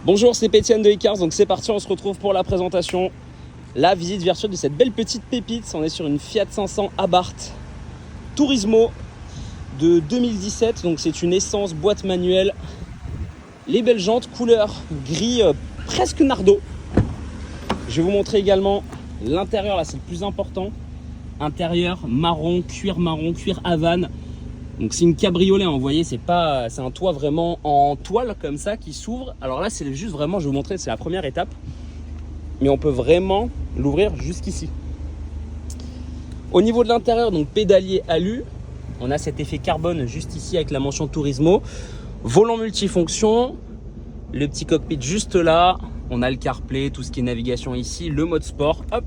Bonjour, c'est Pétienne de iCars, donc c'est parti, on se retrouve pour la présentation, la visite virtuelle de cette belle petite pépite. On est sur une Fiat 500 Abarth Turismo de 2017, donc c'est une essence boîte manuelle. Les belles jantes, couleur gris presque nardo. Je vais vous montrer également l'intérieur, là c'est le plus important. Intérieur marron, cuir Havane. Donc c'est une cabriolet, hein, vous voyez, c'est un toit vraiment en toile comme ça qui s'ouvre. Alors là c'est juste vraiment, je vais vous montrer, c'est la première étape. Mais on peut vraiment l'ouvrir jusqu'ici. Au niveau de l'intérieur, donc pédalier alu. On a cet effet carbone juste ici avec la mention Turismo. Volant multifonction. Le petit cockpit juste là. On a le CarPlay, tout ce qui est navigation ici. Le mode sport, hop.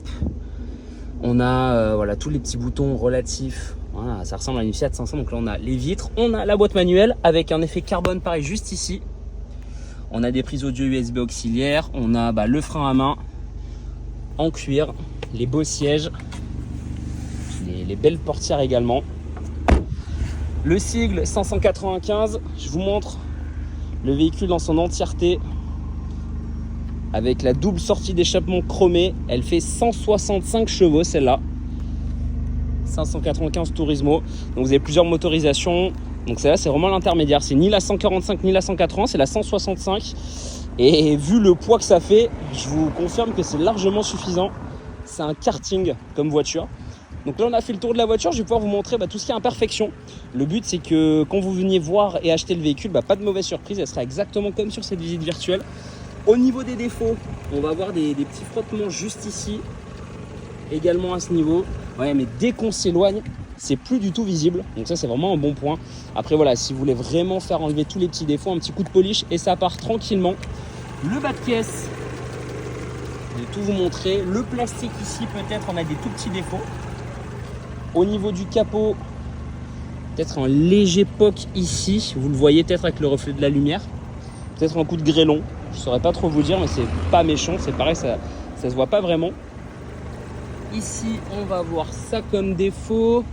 On a voilà, tous les petits boutons relatifs. Voilà, ça ressemble à une Fiat 500. Donc là, on a les vitres. On a la boîte manuelle avec un effet carbone pareil juste ici. On a des prises audio USB auxiliaires. On a le frein à main en cuir. Les beaux sièges. Les belles portières également. Le sigle 595. Je vous montre le véhicule dans son entièreté. Avec la double sortie d'échappement chromée. Elle fait 165 chevaux celle-là. 595 Turismo. Donc vous avez plusieurs motorisations. Donc celle-là c'est vraiment l'intermédiaire. C'est ni la 145 ni la 180, c'est la 165. Et vu le poids que ça fait, je vous confirme que c'est largement suffisant. C'est un karting comme voiture. Donc là on a fait le tour de la voiture. Je vais pouvoir vous montrer tout ce qui est imperfection. Le but c'est que quand vous veniez voir et acheter le véhicule, pas de mauvaise surprise. Elle sera exactement comme sur cette visite virtuelle. Au niveau des défauts, on va avoir des petits frottements juste ici. Également à ce niveau. Ouais, mais dès qu'on s'éloigne, c'est plus du tout visible. Donc ça, c'est vraiment un bon point. Après, voilà, si vous voulez vraiment faire enlever tous les petits défauts, un petit coup de polish et ça part tranquillement. Le bas de caisse, je vais tout vous montrer. Le plastique ici, peut-être, on a des tout petits défauts. Au niveau du capot, peut-être un léger poc ici. Vous le voyez peut-être avec le reflet de la lumière. Peut-être un coup de grêlon. Je ne saurais pas trop vous dire, mais c'est pas méchant. C'est pareil, ça se voit pas vraiment. Ici, on va voir ça comme défaut.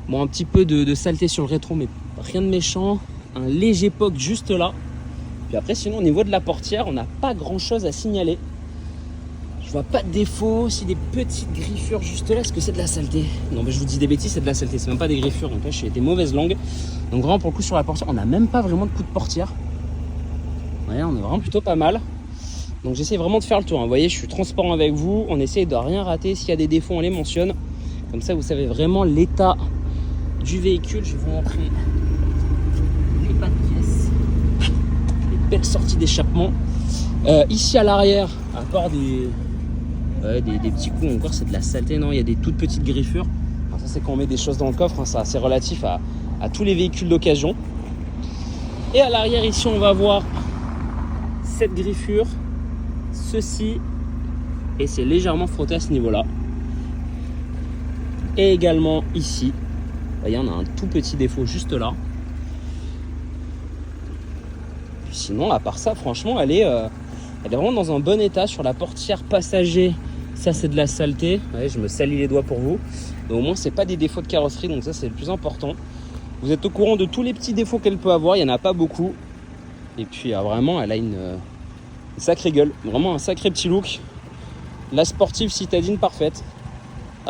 Bon, un petit peu de saleté sur le rétro, mais rien de méchant. Un léger poc juste là. Puis après, sinon, au niveau de la portière, on n'a pas grand-chose à signaler. Je vois pas de défaut. Si des petites griffures juste là, est-ce que c'est de la saleté? Non, mais je vous dis des bêtises, c'est de la saleté. C'est même pas des griffures. Donc là, je suis des mauvaises langues. Donc vraiment, pour le coup, sur la portière, on n'a même pas vraiment de coup de portière. Ouais, on est vraiment plutôt pas mal. Donc j'essaie vraiment de faire le tour, hein. Vous voyez, je suis transparent avec vous. On essaye de rien rater. S'il y a des défauts, on les mentionne. Comme ça, vous savez vraiment l'état du véhicule. Je vais vous montrer les bas de pièces. Les belles sorties d'échappement. Ici à l'arrière, à part des petits coups encore, c'est de la saleté. Non, il y a des toutes petites griffures. Alors ça, c'est quand on met des choses dans le coffre, hein. C'est assez relatif à tous les véhicules d'occasion. Et à l'arrière, ici, on va voir cette griffure. Ceci, et c'est légèrement frotté à ce niveau là, et également ici, vous voyez, on a un tout petit défaut juste là. Puis sinon, à part ça, franchement, elle est vraiment dans un bon état. Sur la portière passager, ça c'est de la saleté. Ouais, je me salis les doigts pour vous, mais au moins c'est pas des défauts de carrosserie, donc ça c'est le plus important. Vous êtes au courant de tous les petits défauts qu'elle peut avoir, il n'y en a pas beaucoup. Et puis vraiment, elle a une sacrée gueule, vraiment un sacré petit look. La sportive citadine parfaite.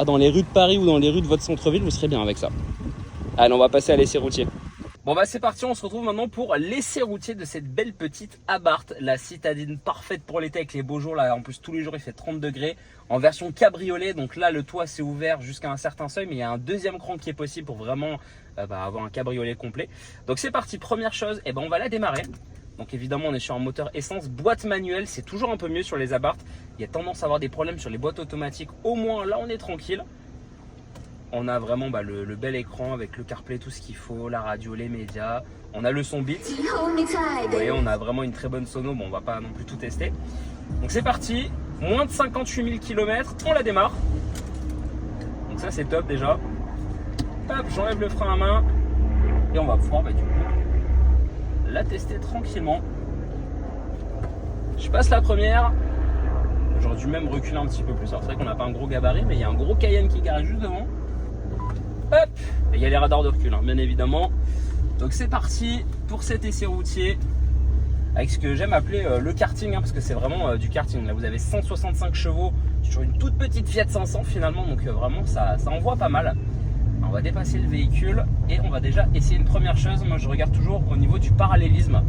Dans les rues de Paris ou dans les rues de votre centre-ville, vous serez bien avec ça. Allez, on va passer à l'essai routier. Bon c'est parti, on se retrouve maintenant pour l'essai routier de cette belle petite Abarth, la citadine parfaite pour l'été avec les beaux jours. Là, en plus tous les jours il fait 30 degrés en version cabriolet. Donc là le toit s'est ouvert jusqu'à un certain seuil, mais il y a un deuxième cran qui est possible pour vraiment avoir un cabriolet complet. Donc c'est parti, première chose, on va la démarrer. Donc évidemment on est sur un moteur essence, boîte manuelle, c'est toujours un peu mieux sur les Abarth. Il y a tendance à avoir des problèmes sur les boîtes automatiques, au moins là on est tranquille. On a vraiment le bel écran avec le CarPlay, tout ce qu'il faut, la radio, les médias. On a le son Beats. Vous voyez, on a vraiment une très bonne sono, bon on va pas non plus tout tester. Donc c'est parti, moins de 58 000 km, on la démarre. Donc ça c'est top déjà. Hop, j'enlève le frein à main et on va pouvoir du coup la tester tranquillement. Je passe la première. J'aurais dû même reculer un petit peu plus. Alors c'est vrai qu'on n'a pas un gros gabarit, mais il y a un gros Cayenne qui est garé juste devant. Hop, et il y a les radars de recul, bien évidemment. Donc c'est parti pour cet essai routier avec ce que j'aime appeler le karting, hein, parce que c'est vraiment du karting. Là vous avez 165 chevaux sur une toute petite Fiat 500 finalement, donc vraiment ça envoie pas mal. On va dépasser le véhicule et on va déjà essayer une première chose. Moi je regarde toujours au niveau du parallélisme,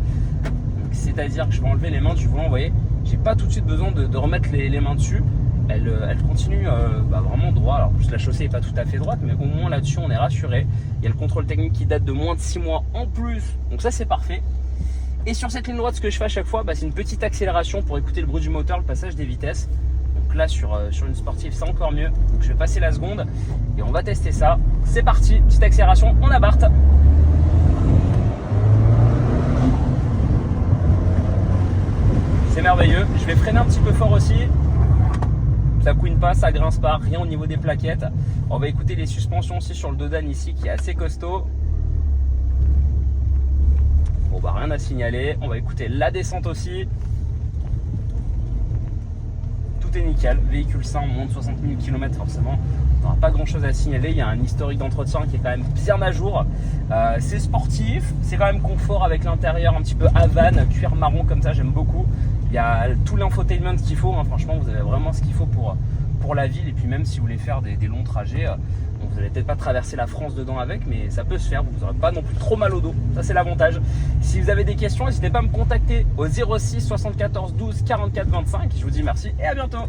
c'est-à-dire que je vais enlever les mains du volant. Vous voyez, j'ai pas tout de suite besoin de remettre les mains dessus. Elle continue vraiment droit. Alors en plus la chaussée n'est pas tout à fait droite, mais au moins là-dessus on est rassuré. Il y a le contrôle technique qui date de moins de 6 mois en plus, donc ça c'est parfait. Et sur cette ligne droite, ce que je fais à chaque fois, c'est une petite accélération pour écouter le bruit du moteur, le passage des vitesses. Donc là sur une sportive c'est encore mieux. Donc je vais passer la seconde et on va tester ça. C'est parti, petite accélération, on abarque. C'est merveilleux. Je vais freiner un petit peu fort aussi. Ça couine pas, ça grince pas, rien au niveau des plaquettes. On va écouter les suspensions aussi sur le dos d'âne ici qui est assez costaud. Bon rien à signaler. On va écouter la descente aussi. Tout est nickel. Véhicule sain, moins de 60 000 km forcément. On n'aura pas grand chose à signaler. Il y a un historique d'entretien qui est quand même bien à jour. C'est sportif, c'est quand même confort avec l'intérieur un petit peu Havane, cuir marron comme ça, j'aime beaucoup. Il y a tout l'infotainment qu'il faut, hein. Franchement vous avez vraiment ce qu'il faut pour la ville. Et puis même si vous voulez faire des longs trajets, vous n'allez peut-être pas traverser la France dedans avec, mais ça peut se faire, vous n'aurez pas non plus trop mal au dos, ça c'est l'avantage. Si vous avez des questions, n'hésitez pas à me contacter au 06 74 12 44 25. Je vous dis merci et à bientôt.